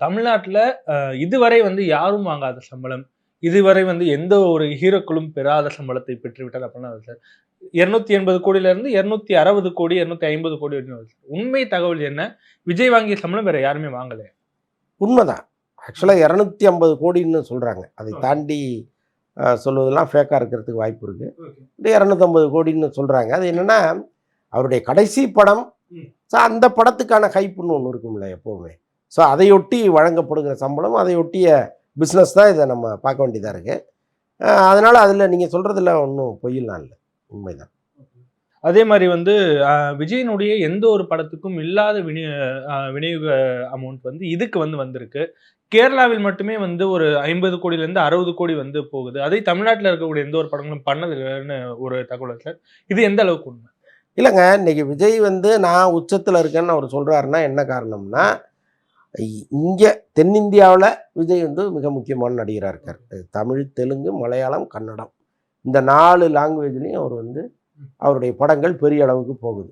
தமிழ்நாட்டுல இதுவரை வந்து யாரும் வாங்காத சம்பளம், இதுவரை வந்து எந்த ஒரு ஹீரோக்களும் பெறாத சம்பளத்தை பெற்றுவிட்டார் அப்படின்னா அது சார். 280 கோடியிலிருந்து 260 கோடி, 250 கோடி வரைக்கும் வருது. உண்மை தகவல் என்ன? விஜய் வாங்கிய சம்பளம் வேற யாருமே வாங்கலையா? உண்மைதான். ஆக்சுவலா 250 கோடின்னு சொல்றாங்க. அதை ஓகே. தாண்டி சொல்வதெல்லாம் ஃபேக்கா இருக்கிறதுக்கு வாய்ப்பு இருக்கு. ஓகே. இந்த 250 கோடின்னு சொல்றாங்க. அது என்னன்னா, அவருடைய கடைசி படம். ம். ஸோ அந்த படத்துக்கான ஹைப்புன்னு ஒண்ணு இருக்கும்ல எப்பவுமே. ஸோ அதையொட்டி வழங்கப்படுகிற சம்பளம், அதையொட்டிய பிசினஸ் தான் இத நம்ம பார்க்க வேண்டியதா இருக்கு. அதனால அதுல நீங்க சொல்றதுல ஒண்ணும் பொய்யெல்லாம் இல்ல. உண்மைதான். அதே மாரி வந்து விஜயினுடைய எந்த ஒரு படத்துக்கும் இல்லாத விநியோக அமௌண்ட் வந்து இதுக்கு வந்து வந்திருக்கு. கேரளாவில் மட்டுமே வந்து ஒரு 50 கோடியிலிருந்து 60 கோடி வந்து போகுது. அதே தமிழ்நாட்டுல இருக்கக்கூடிய எந்த ஒரு படங்களும் பண்ணதில்லன்னு ஒரு தகவல் சார். இது எந்த அளவுக்கு உண்மை? இல்லங்க, இன்னைக்கு விஜய் வந்து நான் உச்சத்துல இருக்கேன்னு அவரு சொல்றாருன்னா என்ன காரணம்னா, இங்க தென்னிந்தியாவுல விஜய் வந்து மிக முக்கியமான நடிகரா இருக்காரு. தமிழ், தெலுங்கு, மலையாளம், கன்னடம். இந்த 4 லாங்குவேஜ்லயும் அவர் வந்து அவருடைய படங்கள் பெரிய அளவுக்கு போகுது.